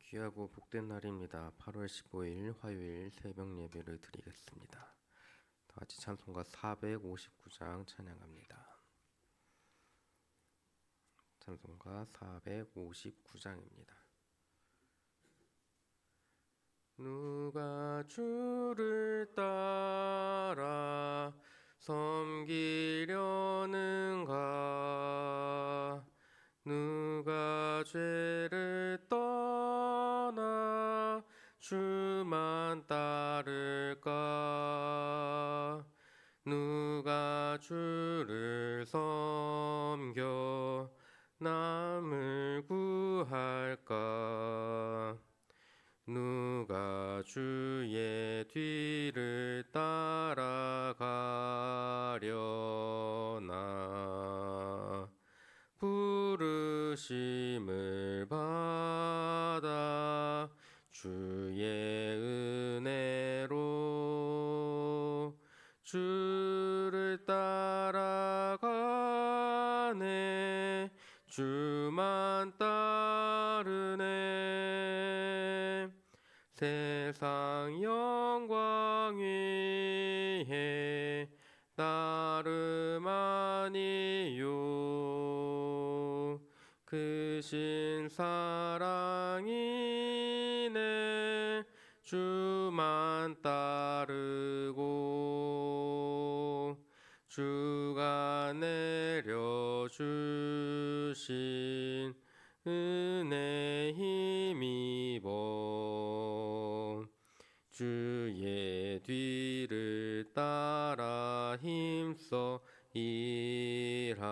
귀하고 복된 날입니다. 8월 15일 화요일 새벽 예배를 드리겠습니다. 다 같이 찬송가 459장 찬양합니다. 찬송가 459장입니다. 누가 주를 따라 섬기려는가? 누가 죄를 떠나 주만 따를까? 누가 주를 섬겨 남을 구할까? 누가 주의 뒤를 따라가려나? 부르심을 받아 주의 은혜로 주를 따라가네. 주만 따르네. 세상 영광 위에 따름 아니요 크신 사랑이네. 주만 따르고 주가 내려주신 은혜 힘입어 주의 뒤를 따라 힘써 일하네.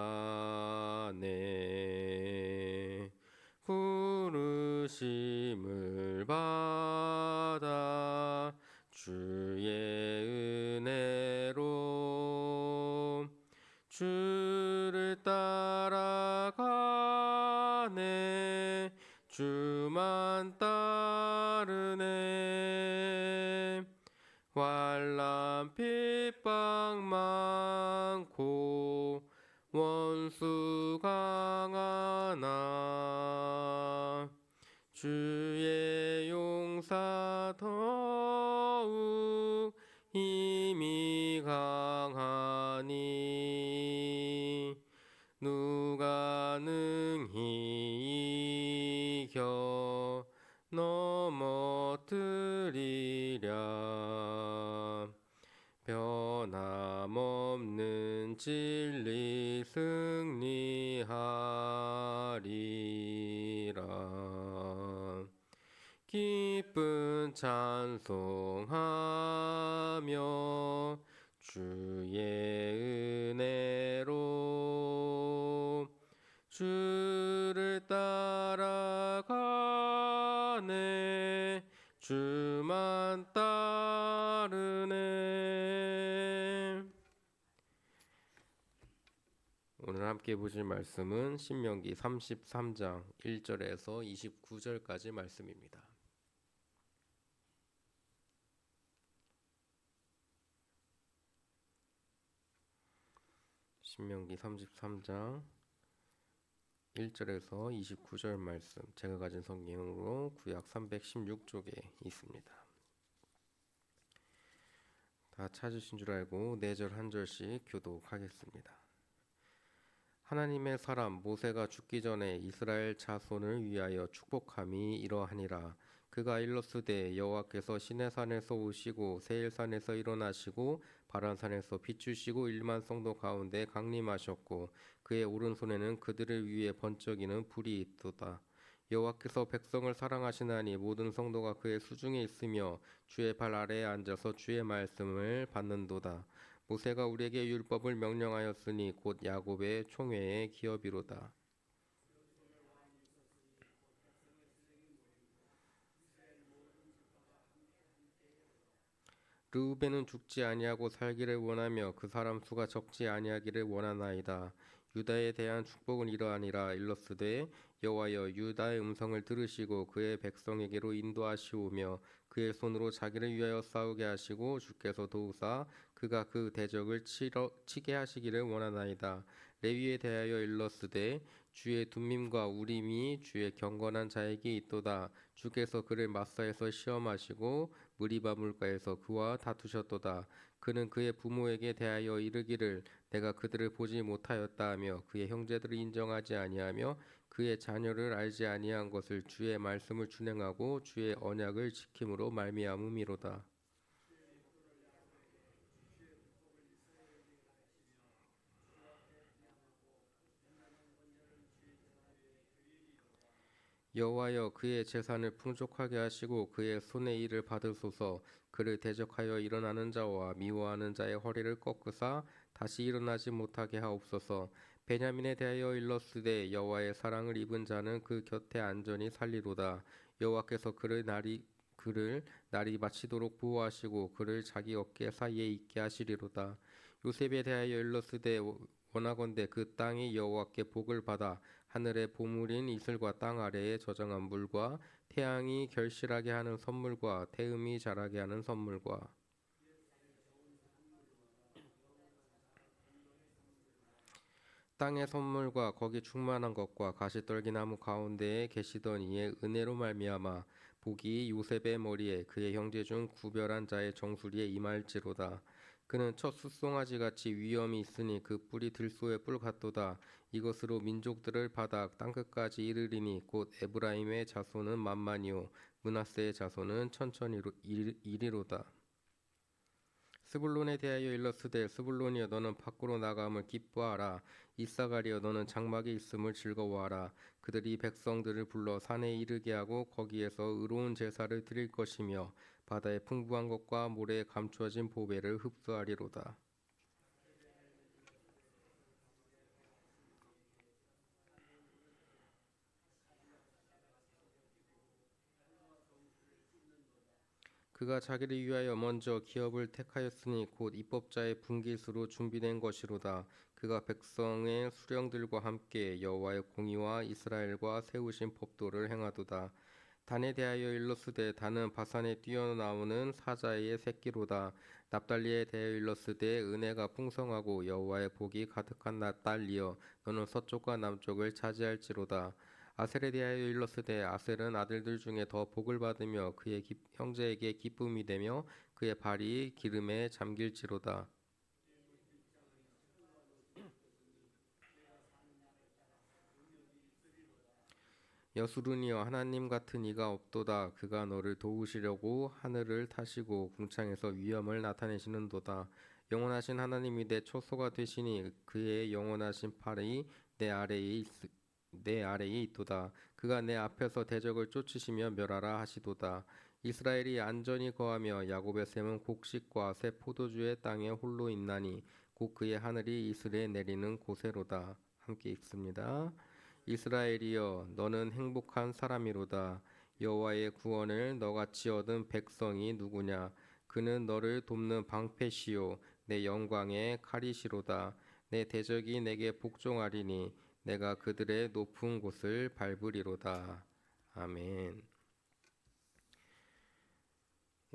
부르심을 받아 주의 은혜로 주를 따라가네. 주만 따르네. 환난 핍박 많고 원수 강하나 주의 용사 더욱 힘이 강하니 누가 능히 이겨 넘어뜨리랴? 변함없는 진리 승리하리라. 기쁜 찬송하며 주의 은혜로 주를 따라가네. 주만 따르네. 오늘 함께 보실 말씀은 신명기 33장 1절에서 29절까지 말씀입니다. 신명기 33장 1절에서 29절 말씀, 제가 가진 성경으로 구약 316쪽에 있습니다. 다 찾으신 줄 알고 4절 한 절씩 교독하겠습니다. 하나님의 사람 모세가 죽기 전에 이스라엘 자손을 위하여 축복함이 이러하니라. 그가 일렀으되 여호와께서 시내산에서 오시고 세일산에서 일어나시고 바란산에서 비추시고 1만 성도 가운데 강림하셨고 그의 오른손에는 그들을 위해 번쩍이는 불이 있도다. 여호와께서 백성을 사랑하시나니 모든 성도가 그의 수중에 있으며 주의 발 아래에 앉아서 주의 말씀을 받는도다. 모세가 우리에게 율법을 명령하였으니 곧 야곱의 총회의 기업이로다. 르우벤은 죽지 아니하고 살기를 원하며 그 사람 수가 적지 아니하기를 원하나이다. 유다에 대한 축복은 이러하니라. 일렀으되 여호와여 유다의 음성을 들으시고 그의 백성에게로 인도하시오며 그의 손으로 자기를 위하여 싸우게 하시고 주께서 도우사 그가 그 대적을 치게 하시기를 원하나이다. 레위에 대하여 일렀으되 주의 둠밈과 우림이 주의 경건한 자에게 있도다. 주께서 그를 마사에서 시험하시고 무리바 물가에서 그와 다투셨도다. 그는 그의 부모에게 대하여 이르기를 내가 그들을 보지 못하였다 하며 그의 형제들을 인정하지 아니하며 그의 자녀를 알지 아니한 것을 주의 말씀을 준행하고 주의 언약을 지킴으로 말미암음이로다. 여호와여 그의 재산을 풍족하게 하시고 그의 손의 일을 받으소서. 그를 대적하여 일어나는 자와 미워하는 자의 허리를 꺾으사 다시 일어나지 못하게 하옵소서. 베냐민에 대하여 일렀으되 여호와의 사랑을 입은 자는 그 곁에 안전히 살리로다. 여호와께서 그를 날이 마치도록 보호하시고 그를 자기 어깨 사이에 있게 하시리로다. 요셉에 대하여 일렀으되 원하건대 그 땅이 여호와께 복을 받아 하늘의 보물인 이슬과 땅 아래에 저장한 물과 태양이 결실하게 하는 선물과 태음이 자라게 하는 선물과 땅의 선물과 거기 충만한 것과 가시떨기나무 가운데에 계시던 이의 은혜로 말미암아 복이 요셉의 머리에 그의 형제 중 구별한 자의 정수리에 임할지로다. 그는 첫 숫송아지 같이 위엄이 있으니 그 뿔이 들소의 뿔 같도다. 이것으로 민족들을 바닥 땅끝까지 이르리니 곧 에브라임의 자손은 만만이요 므낫세의 자손은 천천히 이리로다. 스불론에 대하여 일렀으되 스불론이여 너는 밖으로 나감을 기뻐하라. 이사가리여 너는 장막에 있음을 즐거워하라. 그들이 백성들을 불러 산에 이르게 하고 거기에서 의로운 제사를 드릴 것이며 바다의 풍부한 것과 모래에 감추어진 보배를 흡수하리로다. 그가 자기를 위하여 먼저 기업을 택하였으니 곧 입법자의 분깃으로 준비된 것이로다. 그가 백성의 수령들과 함께 여호와의 공의와 이스라엘과 세우신 법도를 행하도다. 단에 대하여 일렀으되 단은 바산에 뛰어나오는 사자의 새끼로다. 납달리에 대하여 일렀으되 은혜가 풍성하고 여호와의 복이 가득한 딸이여 너는 서쪽과 남쪽을 차지할지로다. 아셀에 대하여 일렀으되 아셀은 아들들 중에 더 복을 받으며 그의 형제에게 기쁨이 되며 그의 발이 기름에 잠길지로다. 여수르니여 하나님 같은 이가 없도다. 그가 너를 도우시려고 하늘을 타시고 궁창에서 위엄을 나타내시는도다. 영원하신 하나님이 내 초소가 되시니 그의 영원하신 팔이 내 아래에 있도다. 그가 내 앞에서 대적을 쫓으시며 멸하라 하시도다. 이스라엘이 안전히 거하며 야곱의 샘은 곡식과 새 포도주의 땅에 홀로 있나니 곧 그의 하늘이 이슬에 내리는 곳에로다. 함께 읽습니다. 이스라엘이여 너는 행복한 사람이로다. 여호와의 구원을 너같이 얻은 백성이 누구냐? 그는 너를 돕는 방패시요 내 영광의 칼이시로다. 내 대적이 내게 복종하리니 내가 그들의 높은 곳을 밟으리로다. 아멘.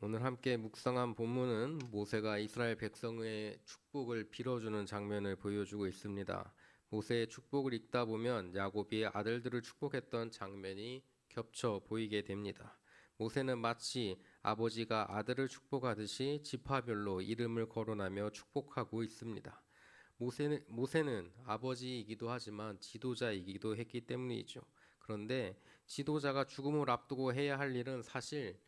오늘 함께 묵상한 본문은 모세가 이스라엘 백성의 축복을 빌어주는 장면을 보여주고 있습니다. 모세의 축복을 읽다 보면 야곱이 아들들을 축복했던 장면이 겹쳐 보이게 됩니다. 모세는 마치 아버지가 아들을 축복하듯이 지파별로 이름을 거론하며 축복하고 있습니다. 모세는 아버지이기도 하지만 지도자이기도 했기 때문이죠. 그런데 지도자가 죽음을 앞두고 해야 할 일은 사실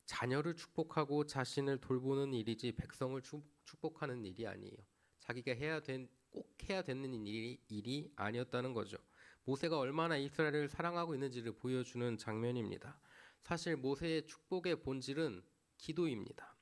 자녀를 축복하고 자신을 돌보는 일이지 백성을 축복하는 일이 아니에요. 자기가 꼭 해야 되는 일이 아니었다는 거죠. 모세가 얼마나 이스라엘을 사랑하고 있는지를 보여주는 장면입니다. 사실 모세의 축복의 본질은 기도입니다.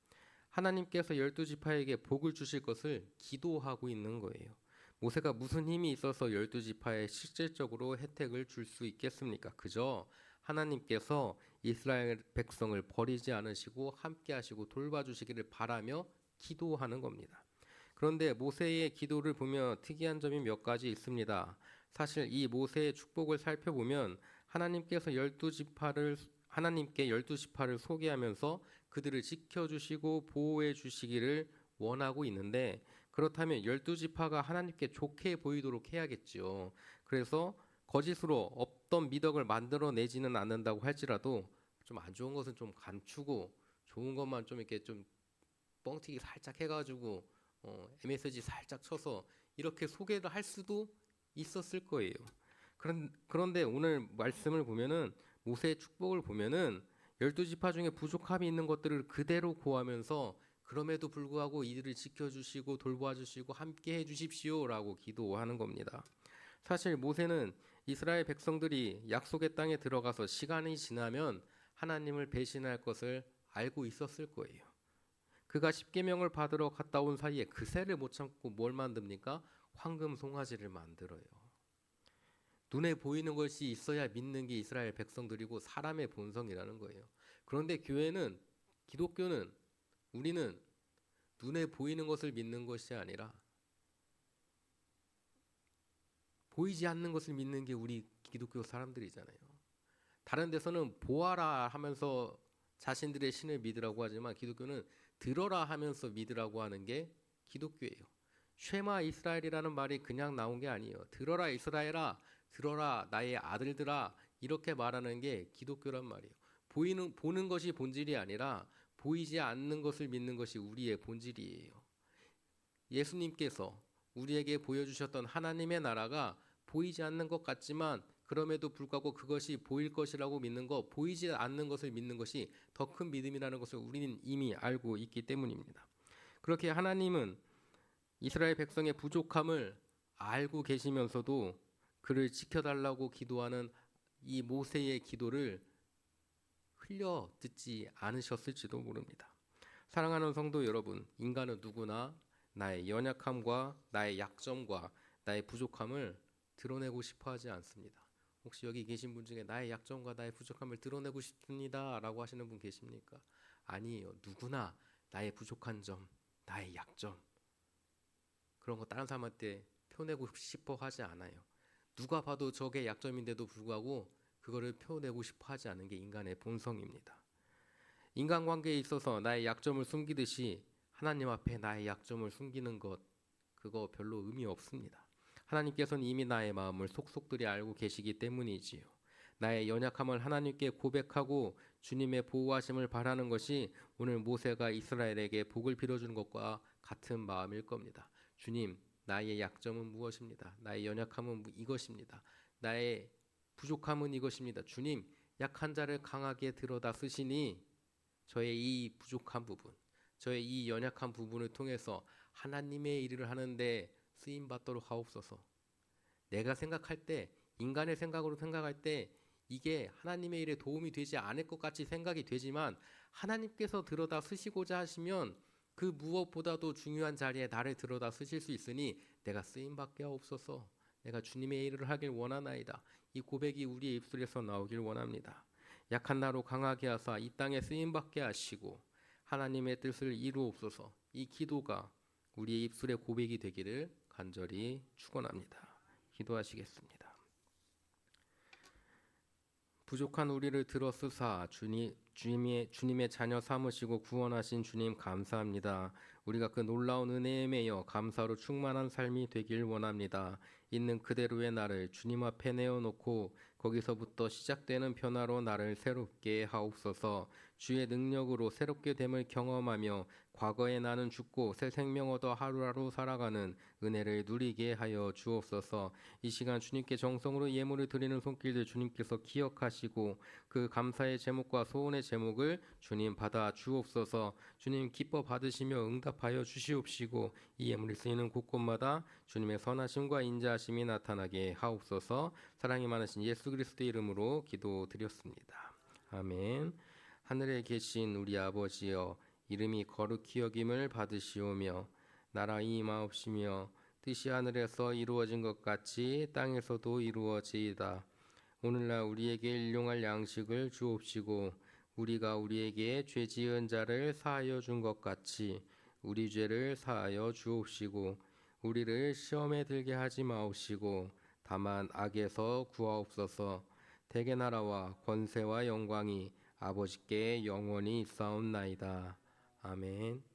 하나님께서 12지파에게 복을 주실 것을 기도하고 있는 거예요. 모세가 무슨 힘이 있어서 12지파에 실질적으로 혜택을 줄 수 있겠습니까? 그저 하나님께서 이스라엘 백성을 버리지 않으시고 함께 하시고 돌봐주시기를 바라며 기도하는 겁니다. 그런데 모세의 기도를 보면 특이한 점이 몇 가지 있습니다. 사실 이 모세의 축복을 살펴보면 하나님께 12지파를 소개하면서 그들을 지켜주시고 보호해 주시기를 원하고 있는데 그렇다면 12지파가 하나님께 좋게 보이도록 해야겠죠. 그래서 거짓으로 없던 미덕을 만들어내지는 않는다고 할지라도 좀 안 좋은 것은 좀 감추고 좋은 것만 좀 이렇게 좀 뻥튀기 살짝 해가지고 MSG 살짝 쳐서 이렇게 소개를 할 수도 있었을 거예요. 그런데 오늘 말씀을 보면은 모세의 축복을 보면은 12지파 중에 부족함이 있는 것들을 그대로 고하면서 그럼에도 불구하고 이들을 지켜주시고 돌보아주시고 함께 해주십시오라고 기도하는 겁니다. 사실 모세는 이스라엘 백성들이 약속의 땅에 들어가서 시간이 지나면 하나님을 배신할 것을 알고 있었을 거예요. 그가 십계명을 받으러 갔다 온 사이에 그새를 못 참고 뭘 만듭니까? 황금 송아지를 만들어요. 눈에 보이는 것이 있어야 믿는 게 이스라엘 백성들이고 사람의 본성이라는 거예요. 그런데 기독교는 우리는 눈에 보이는 것을 믿는 것이 아니라 보이지 않는 것을 믿는 게 우리 기독교 사람들이잖아요. 다른 데서는 보아라 하면서 자신들의 신을 믿으라고 하지만 기독교는 들어라 하면서 믿으라고 하는 게 기독교예요. 쉐마 이스라엘이라는 말이 그냥 나온 게 아니에요. 들어라 이스라엘아, 들어라 나의 아들들아, 이렇게 말하는 게 기독교란 말이에요. 보는 것이 본질이 아니라 보이지 않는 것을 믿는 것이 우리의 본질이에요. 예수님께서 우리에게 보여주셨던 하나님의 나라가 보이지 않는 것 같지만 그럼에도 불구하고 그것이 보일 것이라고 믿는 것, 보이지 않는 것을 믿는 것이 더 큰 믿음이라는 것을 우리는 이미 알고 있기 때문입니다. 그렇게 하나님은 이스라엘 백성의 부족함을 알고 계시면서도 그를 지켜달라고 기도하는 이 모세의 기도를 흘려 듣지 않으셨을지도 모릅니다. 사랑하는 성도 여러분, 인간은 누구나 나의 연약함과 나의 약점과 나의 부족함을 드러내고 싶어 하지 않습니다. 혹시 여기 계신 분 중에 나의 약점과 나의 부족함을 드러내고 싶습니다 라고 하시는 분 계십니까? 아니에요. 누구나 나의 부족한 점, 나의 약점, 그런 거 다른 사람한테 표내고 싶어 하지 않아요. 누가 봐도 저게 약점인데도 불구하고 그거를 표내고 싶어 하지 않는 게 인간의 본성입니다. 인간관계에 있어서 나의 약점을 숨기듯이 하나님 앞에 나의 약점을 숨기는 것, 그거 별로 의미 없습니다. 하나님께서는 이미 나의 마음을 속속들이 알고 계시기 때문이지요. 나의 연약함을 하나님께 고백하고 주님의 보호하심을 바라는 것이 오늘 모세가 이스라엘에게 복을 빌어주는 것과 같은 마음일 겁니다. 주님, 나의 약점은 무엇입니다. 나의 연약함은 이것입니다. 나의 부족함은 이것입니다. 주님, 약한 자를 강하게 들어다 쓰시니 저의 이 부족한 부분, 저의 이 연약한 부분을 통해서 하나님의 일을 하는데 쓰임 받도록 하옵소서. 내가 생각할 때, 인간의 생각으로 생각할 때 이게 하나님의 일에 도움이 되지 않을 것 같이 생각이 되지만 하나님께서 들어다 쓰시고자 하시면 그 무엇보다도 중요한 자리에 나를 들어다 쓰실 수 있으니 내가 쓰임 받게 하옵소서. 내가 주님의 일을 하길 원하나이다. 이 고백이 우리의 입술에서 나오길 원합니다. 약한 나로 강하게 하사 이 땅에 쓰임 받게 하시고 하나님의 뜻을 이루옵소서. 이 기도가 우리의 입술의 고백이 되기를 간절히 축원합니다. 기도하시겠습니다. 부족한 우리를 들어쓰사 주님의 자녀 삼으시고 구원하신 주님 감사합니다. 우리가 그 놀라운 은혜에 매여 감사로 충만한 삶이 되길 원합니다. 있는 그대로의 나를 주님 앞에 내어놓고 거기서부터 시작되는 변화로 나를 새롭게 하옵소서. 주의 능력으로 새롭게 됨을 경험하며 과거에 나는 죽고 새 생명 얻어 하루하루 살아가는 은혜를 누리게 하여 주옵소서. 이 시간 주님께 정성으로 예물을 드리는 손길들 주님께서 기억하시고 그 감사의 제목과 소원의 제목을 주님 받아 주옵소서. 주님 기뻐 받으시며 응답하여 주시옵시고 이 예물이 쓰이는 곳곳마다 주님의 선하심과 인자하심이 나타나게 하옵소서. 사랑이 많으신 예수 그리스도의 이름으로 기도드렸습니다. 아멘. 하늘에 계신 우리 아버지여, 이름이 거룩히 여김을 받으시오며 나라의 임하옵시며 뜻이 하늘에서 이루어진 것 같이 땅에서도 이루어지이다. 오늘날 우리에게 일용할 양식을 주옵시고 우리가 우리에게 죄 지은 자를 사하여 준 것 같이 우리 죄를 사하여 주옵시고 우리를 시험에 들게 하지 마옵시고 다만 악에서 구하옵소서. 대개 나라와 권세와 영광이 아버지께 영원히 있사옵나이다. 아멘.